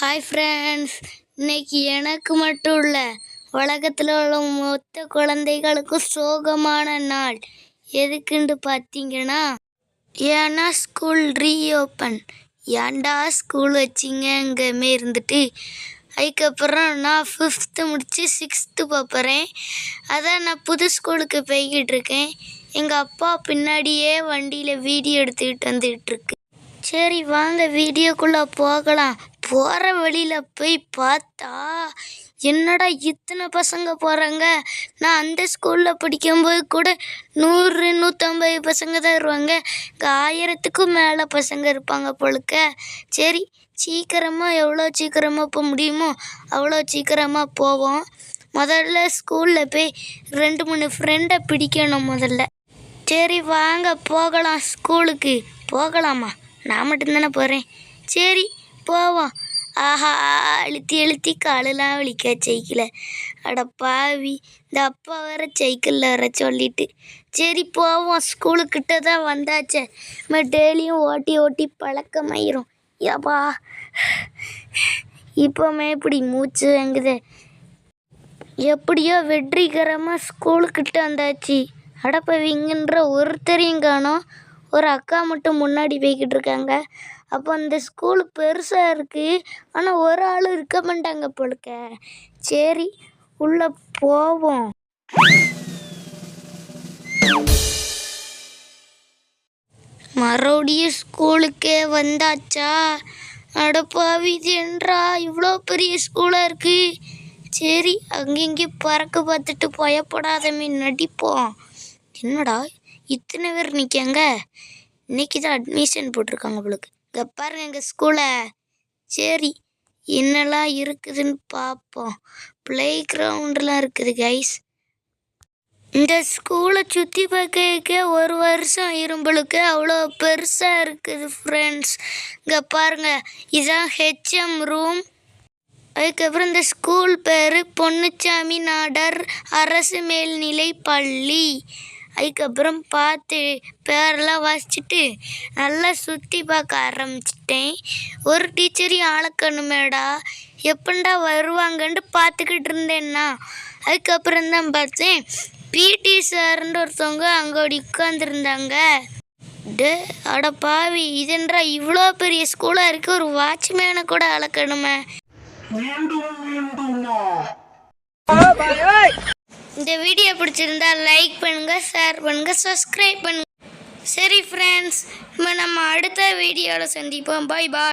Hi friends, இன்னைக்கு எனக்கு மட்டும் இல்லை, உலகத்தில் உள்ள மொத்த குழந்தைகளுக்கும் சோகமான நாள். எதுக்குன்னு பார்த்தீங்கன்னா, ஏன்னா ஸ்கூல் ரீஓப்பன். ஏன்டா ஸ்கூல் வச்சிங்கங்கமே இருந்துட்டு அதுக்கப்புறம் நான் 5th முடித்து 6th போகிறேன். அதான் நான் புது ஸ்கூலுக்கு போய்கிட்டு இருக்கேன். எங்கள் அப்பா பின்னாடியே வண்டியில் வீடியோ எடுத்துக்கிட்டு வந்துகிட்ருக்கு. சரி வாங்க வீடியோக்குள்ளே போகலாம். போகிற வழியில் போய் பார்த்தா என்னடா இத்தனை பசங்க போகிறாங்க. நான் அந்த ஸ்கூலில் படிக்கும்போது கூட 100-150 பசங்க தான் வருவாங்க. இங்கே 1000க்கும் மேலே பசங்க இருப்பாங்க போலுக்க. சரி சீக்கிரமாக எவ்வளோ சீக்கிரமாக போக முடியுமோ அவ்வளோ சீக்கிரமாக போவோம். முதல்ல ஸ்கூலில் போய் 2-3 ஃப்ரெண்டை பிடிக்கணும் முதல்ல. சரி வாங்க போகலாம். ஸ்கூலுக்கு போகலாமா? நான் மட்டும்தானே போகிறேன். சரி போவோம். ஆஹா, அழுத்தி காலெல்லாம் வலிக்க சைக்கிளை. அட பாவி, இந்த அப்பா வேற சைக்கிளில் வர சொல்லிட்டு. சரி போவோம். ஸ்கூலுக்கிட்ட தான் வந்தாச்சே. நம்ம டெய்லியும் ஓட்டி பழக்கமாயிரும். ஏப்பா இப்போமே இப்படி மூச்சு வாங்குது. எப்படியோ வெற்றிகரமாக ஸ்கூலுக்கிட்ட வந்தாச்சு. அடப்பவிங்கன்ற ஒருத்தரையும் காணோம். ஒரு அக்கா மட்டும் முன்னாடி போய்கிட்டு இருக்காங்க. அப்போ அந்த ஸ்கூல் பெருசாக இருக்குது, ஆனால் ஒரு ஆள் இருக்க மாட்டாங்க போலுக்க. சரி உள்ளே போவோம். மறுபடியும் ஸ்கூலுக்கே வந்தாச்சா? அடப்பாவி, இது என்றா இவ்வளோ பெரிய ஸ்கூலாக இருக்குது. சரி அங்கங்கே பறக்க பார்த்துட்டு பயப்படாதமே நடிப்போம். என்னடா இத்தனை பேர் நிற்காங்க? இன்றைக்கி தான் அட்மிஷன் போட்டிருக்காங்க போலுக்கு. இங்கே பாருங்க எங்கள் ஸ்கூலை. சரி என்னெல்லாம் இருக்குதுன்னு பார்ப்போம். ப்ளே கிரவுண்டெலாம் இருக்குது கைஸ். இந்த ஸ்கூலை சுற்றி பார்க்க 1 வருஷம் ஆயிரும்பளுக்கு. அவ்வளோ பெருசாக இருக்குது ஃப்ரெண்ட்ஸ். இங்கே பாருங்கள், இதுதான் HM ரூம். அதுக்கப்புறம் இந்த ஸ்கூல் பேர் பொன்னுச்சாமி நாடார் அரசு மேல்நிலை பள்ளி. அதுக்கப்புறம் பார்த்து பேரெல்லாம் வாசிச்சுட்டு நல்லா சுற்றி பார்க்க ஆரம்பிச்சிட்டேன். ஒரு டீச்சரையும் ஆளக்கணுமேடா, எப்பண்டா வருவாங்கன்ட்டு பார்த்துக்கிட்டு இருந்தேன்னா. அதுக்கப்புறம் தான் பார்த்தேன் பிடி சார்ன்ற ஒருத்தவங்க அங்கே உட்காந்துருந்தாங்க. அட பாவி, இதென்றா இவ்வளோ பெரிய ஸ்கூலாக இருக்குது, ஒரு வாட்ச்மேனை கூட அளக்கணுமே. இந்த வீடியோ பிடிச்சிருந்தா லைக் பண்ணுங்கள், ஷேர் பண்ணுங்கள், சப்ஸ்கிரைப் பண்ணுங்கள். சரி ஃப்ரெண்ட்ஸ், நம்ம அடுத்த வீடியோவில் சந்திப்போம். பாய் பாய்.